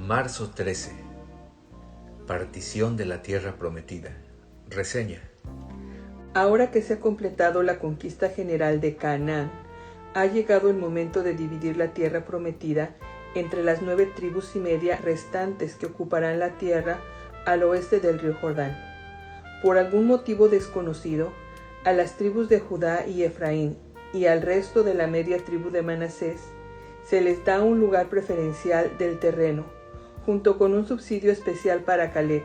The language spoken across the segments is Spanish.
Marzo 13. Partición de la tierra prometida. Reseña. Ahora que se ha completado la conquista general de Canaán, ha llegado el momento de dividir la tierra prometida entre las 9 tribus y media restantes que ocuparán la tierra al oeste del río Jordán. Por algún motivo desconocido, a las tribus de Judá y Efraín y al resto de la media tribu de Manasés se les da un lugar preferencial del terreno, junto con un subsidio especial para Caleb,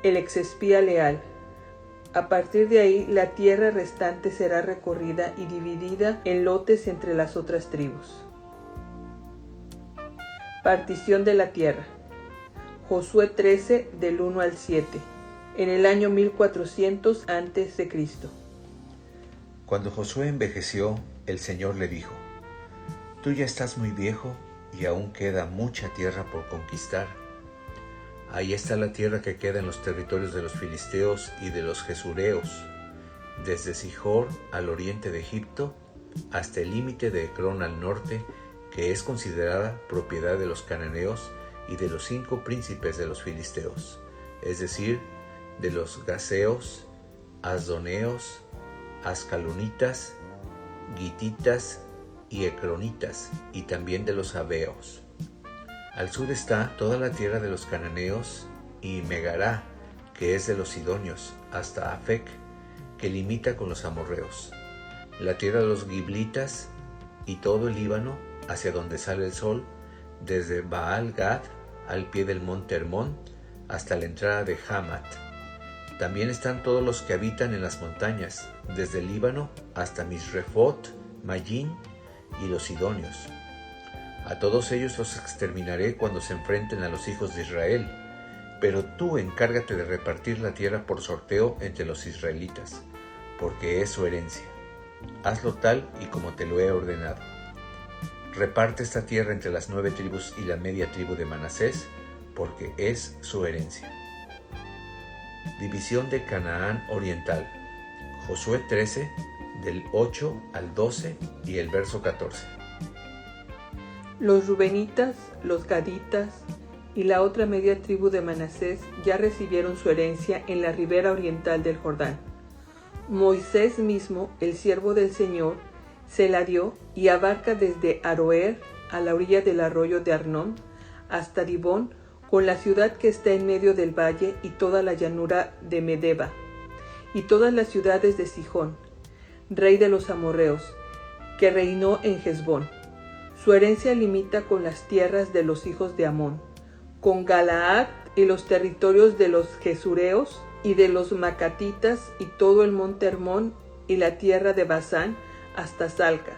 el exespía leal. A partir de ahí, la tierra restante será recorrida y dividida en lotes entre las otras tribus. Partición de la tierra. Josué 13, del 1 al 7, en el año 1400 a.C. Cuando Josué envejeció, el Señor le dijo: Tú ya estás muy viejo y aún queda mucha tierra por conquistar. Ahí está la tierra que queda en los territorios de los filisteos y de los gesureos, desde Sihor al oriente de Egipto hasta el límite de Ecrón al norte, que es considerada propiedad de los cananeos y de los 5 príncipes de los filisteos, es decir, de los gaseos, asdoneos, ascalonitas, gititas y ecronitas, y también de los sabeos. Al sur está toda la tierra de los cananeos y Megará, que es de los sidonios, hasta Afec, que limita con los amorreos. La tierra de los giblitas y todo el Líbano, hacia donde sale el sol, desde Baal Gad al pie del monte Hermón hasta la entrada de Hamat. También están todos los que habitan en las montañas, desde el Líbano hasta Misrefot, Mayín y los sidonios. A todos ellos los exterminaré cuando se enfrenten a los hijos de Israel, pero tú encárgate de repartir la tierra por sorteo entre los israelitas, porque es su herencia. Hazlo tal y como te lo he ordenado. Reparte esta tierra entre las 9 tribus y la media tribu de Manasés, porque es su herencia. División de Canaán Oriental. Josué 13, del 8 al 12 y el verso 14. Los rubenitas, los gaditas y la otra media tribu de Manasés ya recibieron su herencia en la ribera oriental del Jordán. Moisés mismo, el siervo del Señor, se la dio y abarca desde Aroer a la orilla del arroyo de Arnón hasta Dibón, con la ciudad que está en medio del valle y toda la llanura de Medeba, y todas las ciudades de Sihón, rey de los amorreos, que reinó en Hesbón. Su herencia limita con las tierras de los hijos de Amón, con Galaad y los territorios de los gesureos y de los macatitas y todo el monte Hermón y la tierra de Basán hasta Salca,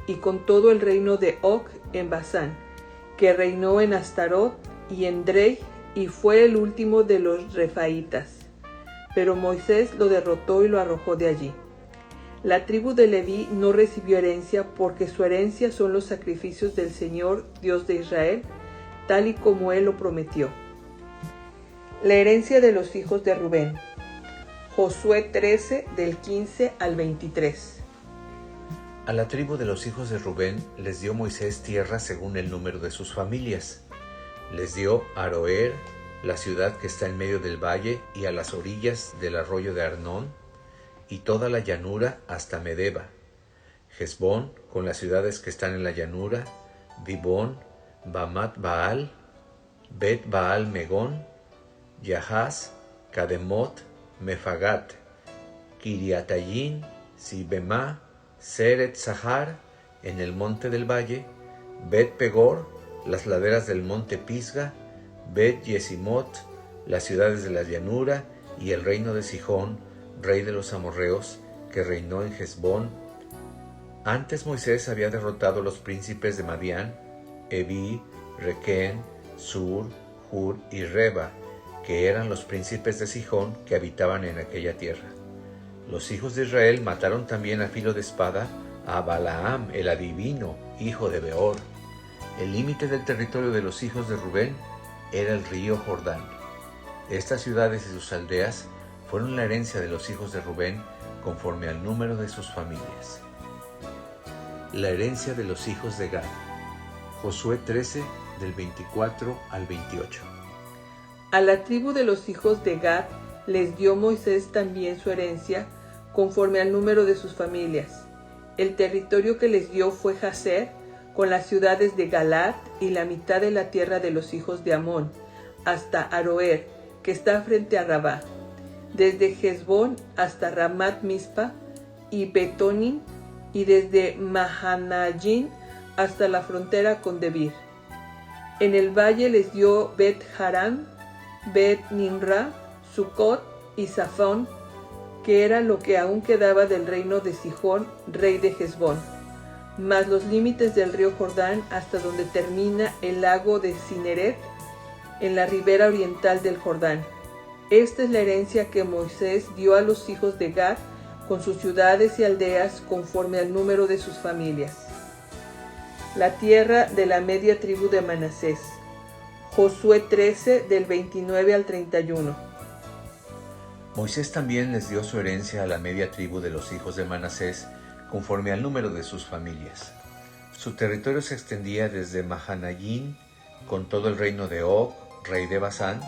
y con todo el reino de Og en Basán, que reinó en Astarot y en Drey, y fue el último de los refaitas. Pero Moisés lo derrotó y lo arrojó de allí. La tribu de Leví no recibió herencia, porque su herencia son los sacrificios del Señor, Dios de Israel, tal y como Él lo prometió. La herencia de los hijos de Rubén. Josué 13, del 15 al 23. A la tribu de los hijos de Rubén les dio Moisés tierra según el número de sus familias. Les dio Aroer, la ciudad que está en medio del valle y a las orillas del arroyo de Arnón, y toda la llanura hasta Medeba, Hesbón con las ciudades que están en la llanura, Dibón, Bamat Baal, Bet Baal Megón, Yahaz, Kademot, Mefagat, Kiriatayin, Sibemá, Seret Sahar, en el monte del valle, Bet Pegor, las laderas del monte Pisga, Bet Yesimot, las ciudades de la llanura, y el reino de Sihón, rey de los amorreos, que reinó en Hesbón. Antes Moisés había derrotado a los príncipes de Madián, Evi, Requén, Sur, Hur y Reba, que eran los príncipes de Sihón que habitaban en aquella tierra. Los hijos de Israel mataron también a filo de espada a Balaam, el adivino, hijo de Beor. El límite del territorio de los hijos de Rubén era el río Jordán. Estas ciudades y sus aldeas fueron la herencia de los hijos de Rubén conforme al número de sus familias. La herencia de los hijos de Gad. Josué 13, del 24 al 28. A la tribu de los hijos de Gad les dio Moisés también su herencia, conforme al número de sus familias. El territorio que les dio fue Jazer, con las ciudades de Galaad y la mitad de la tierra de los hijos de Amón, hasta Aroer, que está frente a Rabá, desde Hesbón hasta Ramat Mizpa y Betonín, y desde Mahanayín hasta la frontera con Debir. En el valle les dio Bet Harán, Bet Nimra, Sucot y Zafón, que era lo que aún quedaba del reino de Sihón, rey de Hesbón, más los límites del río Jordán hasta donde termina el lago de Cineret, en la ribera oriental del Jordán. Esta es la herencia que Moisés dio a los hijos de Gad, con sus ciudades y aldeas conforme al número de sus familias. La tierra de la media tribu de Manasés. Josué 13, del 29 al 31. Moisés también les dio su herencia a la media tribu de los hijos de Manasés, conforme al número de sus familias. Su territorio se extendía desde Mahanayín, con todo el reino de Og, rey de Basán,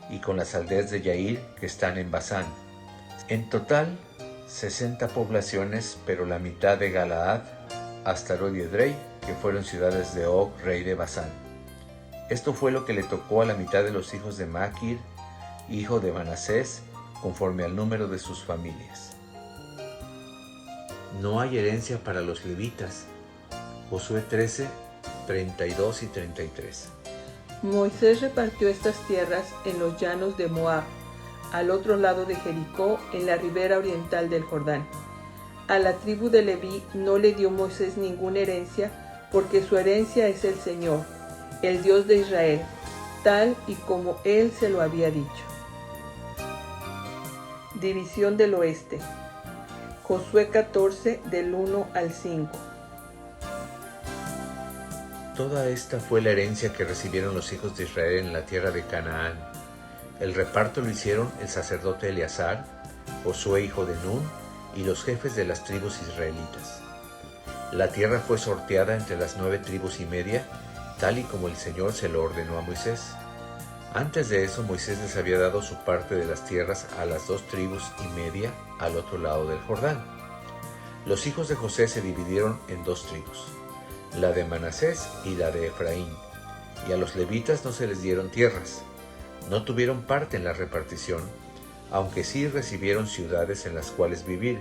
y con las aldeas de Yair, que están en Basán. En total, 60 poblaciones, pero la mitad de Galaad, Astarot y Edrei, que fueron ciudades de Og, rey de Basán. Esto fue lo que le tocó a la mitad de los hijos de Maquir, hijo de Manasés, conforme al número de sus familias. No hay herencia para los levitas. Josué 13, 32 y 33. Moisés repartió estas tierras en los llanos de Moab, al otro lado de Jericó, en la ribera oriental del Jordán. A la tribu de Leví no le dio Moisés ninguna herencia, porque su herencia es el Señor, el Dios de Israel, tal y como él se lo había dicho. División del oeste. Josué 14, del 1 al 5. Toda esta fue la herencia que recibieron los hijos de Israel en la tierra de Canaán. El reparto lo hicieron el sacerdote Eleazar, Josué hijo de Nun, y los jefes de las tribus israelitas. La tierra fue sorteada entre las 9 tribus y media, tal y como el Señor se lo ordenó a Moisés. Antes de eso, Moisés les había dado su parte de las tierras a las 2 tribus y media al otro lado del Jordán. Los hijos de José se dividieron en 2 tribus, la de Manasés y la de Efraín, y a los levitas no se les dieron tierras. No tuvieron parte en la repartición, aunque sí recibieron ciudades en las cuales vivir,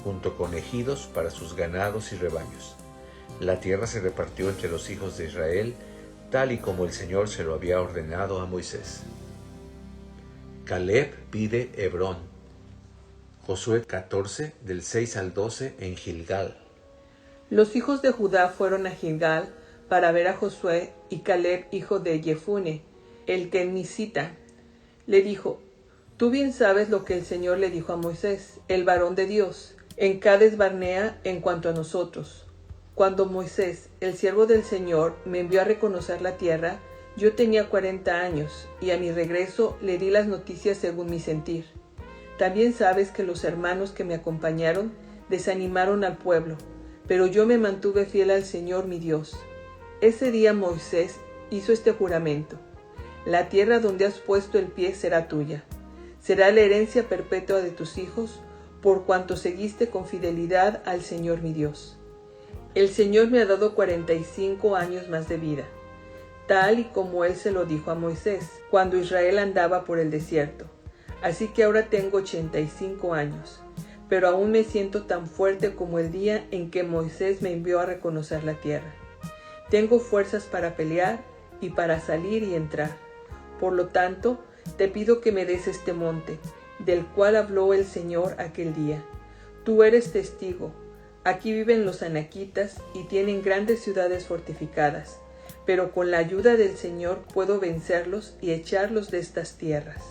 junto con ejidos para sus ganados y rebaños. La tierra se repartió entre los hijos de Israel, tal y como el Señor se lo había ordenado a Moisés. Caleb pide Hebrón. Josué 14, del 6 al 12 en Gilgal. Los hijos de Judá fueron a Gilgal para ver a Josué, y Caleb, hijo de Jefune, el kenisita, le dijo: Tú bien sabes lo que el Señor le dijo a Moisés, el varón de Dios, en Cades Barnea en cuanto a nosotros. Cuando Moisés, el siervo del Señor, me envió a reconocer la tierra, yo tenía 40 años, y a mi regreso le di las noticias según mi sentir. También sabes que los hermanos que me acompañaron desanimaron al pueblo, pero yo me mantuve fiel al Señor mi Dios. Ese día Moisés hizo este juramento: La tierra donde has puesto el pie será tuya. Será la herencia perpetua de tus hijos, por cuanto seguiste con fidelidad al Señor mi Dios. El Señor me ha dado 45 años más de vida, tal y como Él se lo dijo a Moisés, cuando Israel andaba por el desierto. Así que ahora tengo 85 años, pero aún me siento tan fuerte como el día en que Moisés me envió a reconocer la tierra. Tengo fuerzas para pelear y para salir y entrar. Por lo tanto, te pido que me des este monte, del cual habló el Señor aquel día. Tú eres testigo. Aquí viven los anaquitas y tienen grandes ciudades fortificadas, pero con la ayuda del Señor puedo vencerlos y echarlos de estas tierras.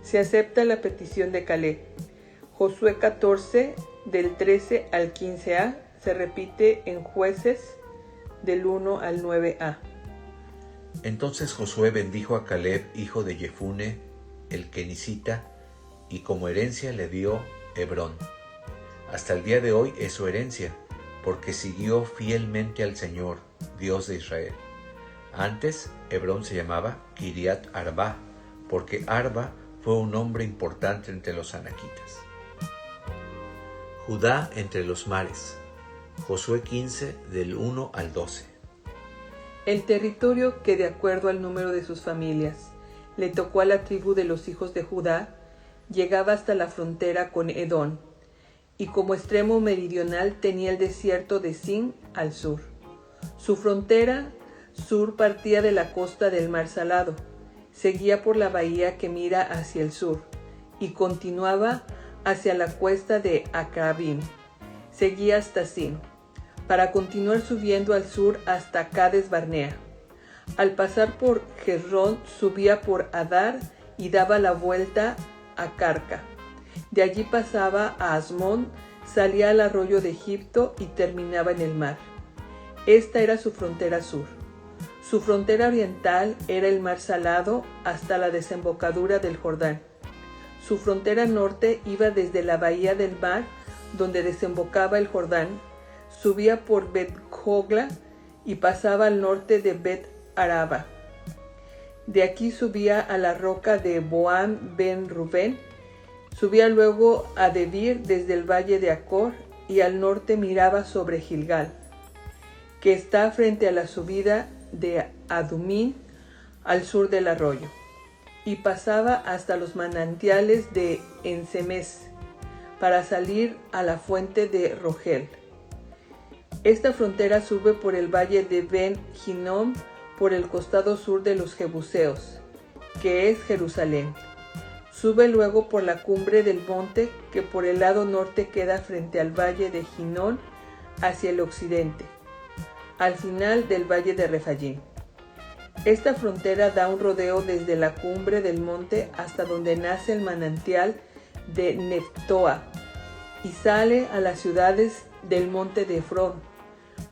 Se acepta la petición de Caleb. Josué 14, del 13 al 15a, se repite en Jueces, del 1 al 9a. Entonces Josué bendijo a Caleb, hijo de Jefune, el kenisita, y como herencia le dio Hebrón. Hasta el día de hoy es su herencia, porque siguió fielmente al Señor, Dios de Israel. Antes, Hebrón se llamaba Kiriat Arba, porque Arba fue un hombre importante entre los anaquitas. Judá entre los mares. Josué 15, del 1 al 12. El territorio que, de acuerdo al número de sus familias, le tocó a la tribu de los hijos de Judá, llegaba hasta la frontera con Edom, y como extremo meridional tenía el desierto de Zin al sur. Su frontera sur partía de la costa del Mar Salado, seguía por la bahía que mira hacia el sur, y continuaba hacia la cuesta de Acrabim. Seguía hasta Zin, para continuar subiendo al sur hasta Cades Barnea. Al pasar por Jezrón, subía por Adar y daba la vuelta a Carca. De allí pasaba a Asmón, salía al arroyo de Egipto y terminaba en el mar. Esta era su frontera sur. Su frontera oriental era el Mar Salado hasta la desembocadura del Jordán. Su frontera norte iba desde la bahía del mar, donde desembocaba el Jordán, subía por Bet-Jogla y pasaba al norte de Bet-Araba. De aquí subía a la roca de Boam ben Rubén, subía luego a Debir desde el valle de Acor y al norte miraba sobre Gilgal, que está frente a la subida de Adumín al sur del arroyo, y pasaba hasta los manantiales de Ensemes para salir a la fuente de Rogel. Esta frontera sube por el valle de Ben Hinnom por el costado sur de los Jebuseos, que es Jerusalén. Sube luego por la cumbre del monte que por el lado norte queda frente al valle de Hinnom hacia el occidente, al final del valle de Refayim. Esta frontera da un rodeo desde la cumbre del monte hasta donde nace el manantial de Neftoa y sale a las ciudades del monte de Efrón.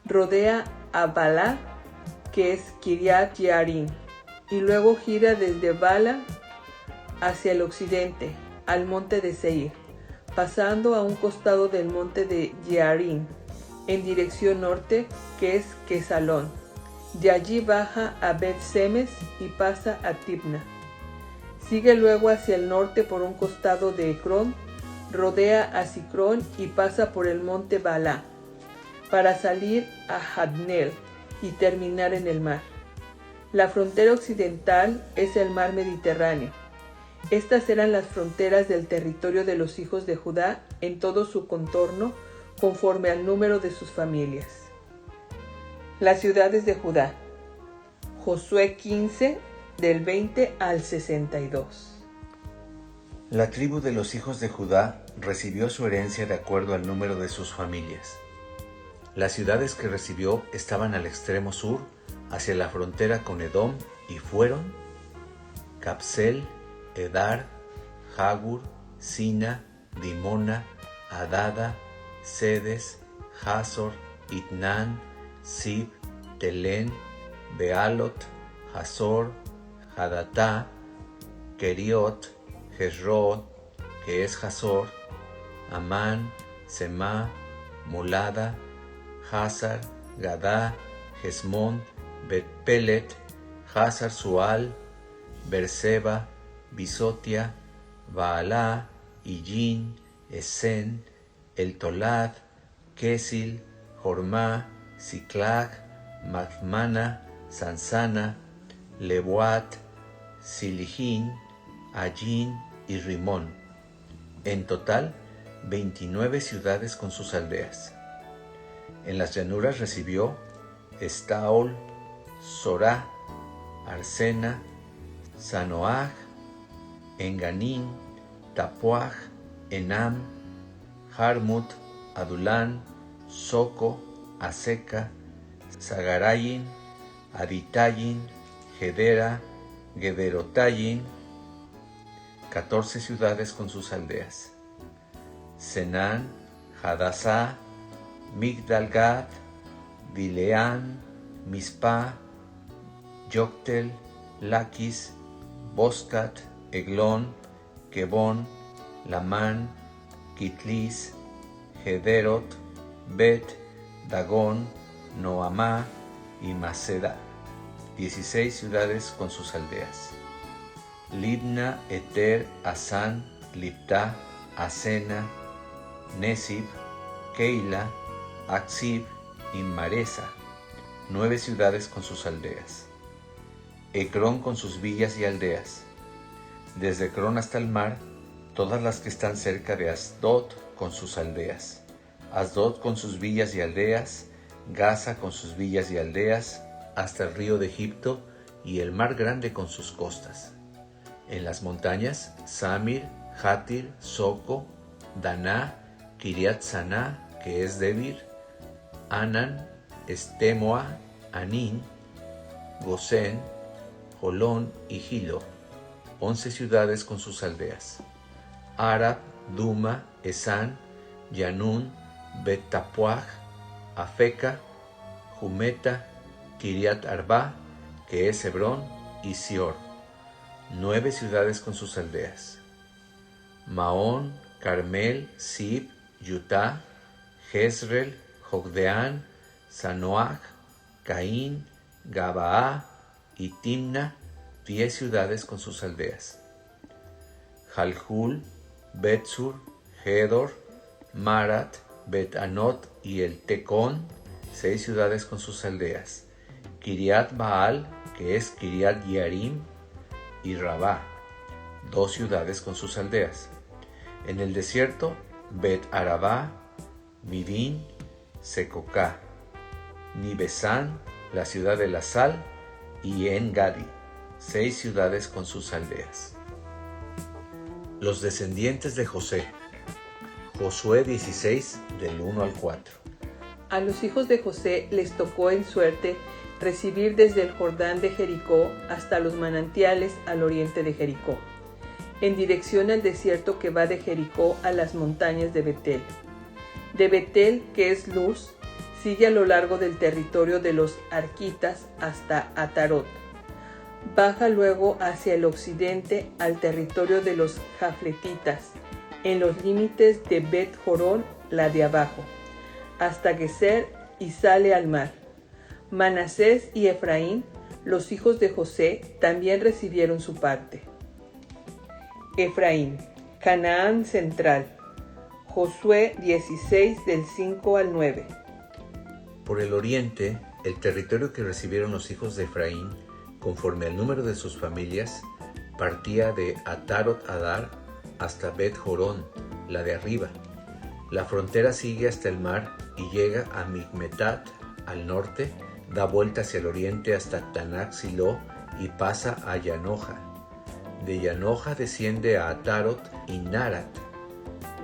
Rodea a Balá, que es Kiriat Jearim, y luego gira desde Bala hacia el occidente, al monte de Seir, pasando a un costado del monte de Jearim, en dirección norte, que es Quesalón. De allí baja a Bet-Semes y pasa a Tibna. Sigue luego hacia el norte por un costado de Ecrón, rodea a Sicrón y pasa por el monte Balá, para salir a Jadnel y terminar en el mar. La frontera occidental es el mar Mediterráneo. Estas eran las fronteras del territorio de los hijos de Judá en todo su contorno, conforme al número de sus familias. Las ciudades de Judá. Josué 15, del 20 al 62. La tribu de los hijos de Judá recibió su herencia de acuerdo al número de sus familias. Las ciudades que recibió estaban al extremo sur, hacia la frontera con Edom, y fueron Capsel, Edar, Jagur, Sina, Dimona, Adada, Sedes, Hazor, Itnan, Sib, Telén, Bealot, Hazor, Hadatá, Keriot, Jezrón, que es Hazor, Amán, Semá, Molada, Hazar, Gadá, Hesmón, Bet-Pelet, Hazar Sual, Berseba, Bisotia, Baalá, Illín, Esen, El Tolad, Kesil, Jormá, Siclag, Madmana, Sansana, Lebuat, Silijín, Allín y Rimón. En total, 29 ciudades con sus aldeas. En las llanuras recibió Estaol, Sorá, Arsena, Sanoaj, Enganín, Tapuaj, Enam, Jarmut, Adulán, Soco, Aseca, Sagarayin, Aditayin, Gedera, Gederotayin, 14 ciudades con sus aldeas. Senán, Hadasá, Migdalgad, Dileán, Mispa, Yoctel, Laquis, Boscat, Eglón, Quebón, Lamán, Kitlis, Gederot, Bet, Dagón, Noamá y Maceda, 16 ciudades con sus aldeas. Libna, Eter, Asán, Liptá, Asena, Nesib, Keila, Aksib y Maresa, 9 ciudades con sus aldeas. Ecrón con sus villas y aldeas. Desde Ecrón hasta el mar, todas las que están cerca de Asdod con sus aldeas. Asdod con sus villas y aldeas, Gaza con sus villas y aldeas, hasta el río de Egipto y el mar grande con sus costas. En las montañas, Samir, Hatir, Soco, Daná, Kiriat Saná, que es Debir, Anan, Estemoa, Anín, Gosén, Jolón y Gilo, 11 ciudades con sus aldeas. Arab, Duma, Esán, Yanún, Bet-Tapuaj, Afeca, Jumeta, Kiriat Arba, que es Hebrón, y Sior, 9 ciudades con sus aldeas. Maón, Carmel, Sib, Yutá, Jezreel, Jogdeán, Sanoaj, Caín, Gabaá y Timna, 10 ciudades con sus aldeas. Jalhul, Betsur, Gedor, Marat, Bet-Anot y el Tecón, 6 ciudades con sus aldeas. Kiriat Baal, que es Kiriat Yearim, y Rabá, 2 ciudades con sus aldeas. En el desierto, Bet-Arabá, Midín, Secocá, Nibesán, la ciudad de la sal, y En-Gadi, 6 ciudades con sus aldeas. Los descendientes de José. Josué 16, del 1 al 4. A los hijos de José les tocó en suerte recibir desde el Jordán de Jericó hasta los manantiales al oriente de Jericó, en dirección al desierto que va de Jericó a las montañas de Betel. De Betel, que es Luz, sigue a lo largo del territorio de los arquitas hasta Atarot. Baja luego hacia el occidente al territorio de los jafletitas, en los límites de Bet-Jorón, la de abajo, hasta Geser, y sale al mar. Manasés y Efraín, los hijos de José, también recibieron su parte. Efraín, Canaán central. Josué 16 del 5 al 9. Por el oriente, el territorio que recibieron los hijos de Efraín, conforme al número de sus familias, partía de Atarot Adar hasta Bet-Jorón, la de arriba. La frontera sigue hasta el mar y llega a Migmetat al norte, da vuelta hacia el oriente hasta Tanak-Siló y pasa a Yanoja. De Yanoja desciende a Atarot y Narat,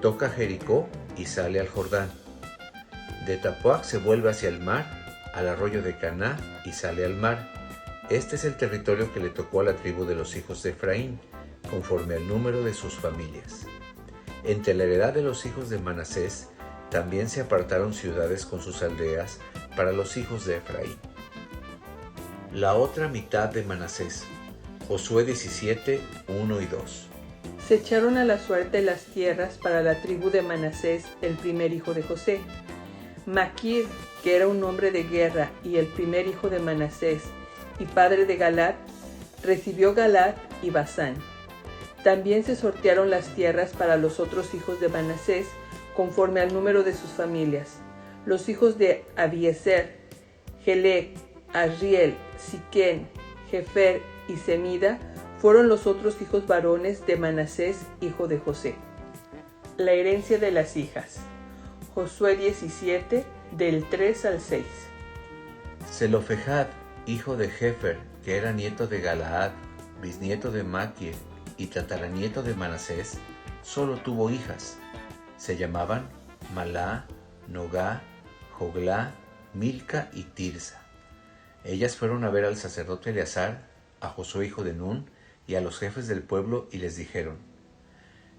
toca Jericó y sale al Jordán. De Tapuac se vuelve hacia el mar, al arroyo de Caná y sale al mar. Este es el territorio que le tocó a la tribu de los hijos de Efraín, conforme al número de sus familias. Entre la heredad de los hijos de Manasés, también se apartaron ciudades con sus aldeas para los hijos de Efraín. La otra mitad de Manasés. Josué 17, 1 y 2. Se echaron a la suerte las tierras para la tribu de Manasés, el primer hijo de José. Maquir, que era un hombre de guerra y el primer hijo de Manasés y padre de Galad, recibió Galad y Basán. También se sortearon las tierras para los otros hijos de Manasés, conforme al número de sus familias. Los hijos de Abiezer, Helec, Asriel, Siquén, Jefer y Semida fueron los otros hijos varones de Manasés, hijo de José. La herencia de las hijas. Josué 17, del 3 al 6. Zelofejad, hijo de Jefer, que era nieto de Galaad, bisnieto de Maquir y tataranieto de Manasés, solo tuvo hijas. Se llamaban Malá, Nogá, Joglá, Milca y Tirsa. Ellas fueron a ver al sacerdote Eleazar, a Josué hijo de Nun y a los jefes del pueblo y les dijeron: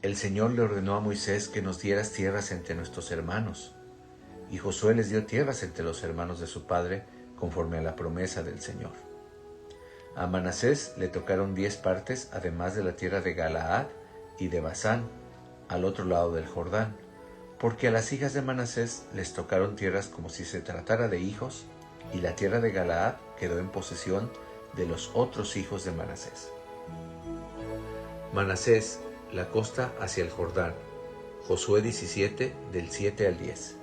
El Señor le ordenó a Moisés que nos dieras tierras entre nuestros hermanos. Y Josué les dio tierras entre los hermanos de su padre, conforme a la promesa del Señor. A Manasés le tocaron 10 partes, además de la tierra de Galaad y de Basán, al otro lado del Jordán, porque a las hijas de Manasés les tocaron tierras como si se tratara de hijos, y la tierra de Galaad quedó en posesión de los otros hijos de Manasés. Manasés, la costa hacia el Jordán. Josué 17, del 7 al 10.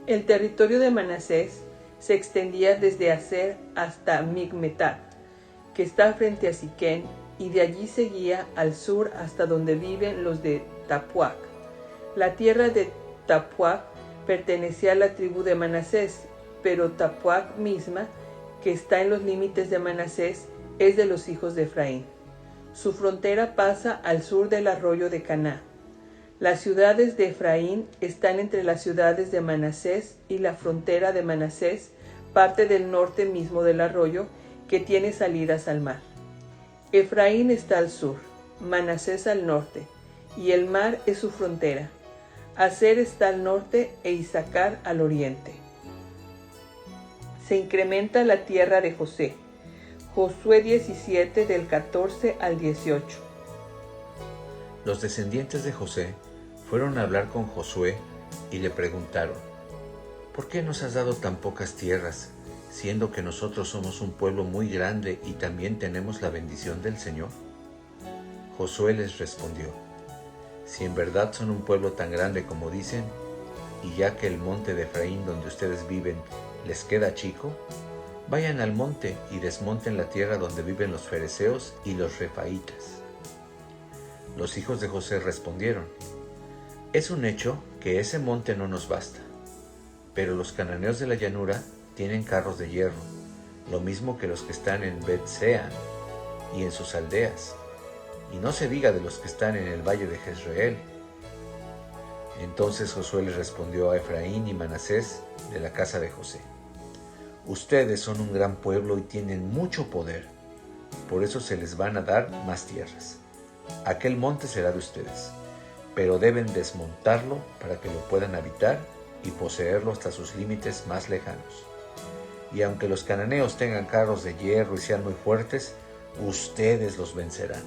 El territorio de Manasés se extendía desde Aser hasta Migmetat, que está frente a Siquén, y de allí seguía al sur hasta donde viven los de Tapuac. La tierra de Tapuac pertenecía a la tribu de Manasés, pero Tapuac misma, que está en los límites de Manasés, es de los hijos de Efraín. Su frontera pasa al sur del arroyo de Caná. Las ciudades de Efraín están entre las ciudades de Manasés y la frontera de Manasés, parte del norte mismo del arroyo, que tiene salidas al mar. Efraín está al sur, Manasés al norte, y el mar es su frontera. Aser está al norte e Isaacar al oriente. Se incrementa la tierra de José. Josué 17 del 14 al 18. Los descendientes de José fueron a hablar con Josué y le preguntaron: ¿por qué nos has dado tan pocas tierras, siendo que nosotros somos un pueblo muy grande y también tenemos la bendición del Señor? Josué les respondió: si en verdad son un pueblo tan grande como dicen, y ya que el monte de Efraín donde ustedes viven les queda chico, vayan al monte y desmonten la tierra donde viven los fereceos y los refaitas. Los hijos de José respondieron: es un hecho que ese monte no nos basta, pero los cananeos de la llanura tienen carros de hierro, lo mismo que los que están en Bet-Sean y en sus aldeas, y no se diga de los que están en el valle de Jezreel. Entonces Josué les respondió a Efraín y Manasés de la casa de José: ustedes son un gran pueblo y tienen mucho poder, por eso se les van a dar más tierras. Aquel monte será de ustedes, pero deben desmontarlo para que lo puedan habitar y poseerlo hasta sus límites más lejanos. Y aunque los cananeos tengan carros de hierro y sean muy fuertes, ustedes los vencerán.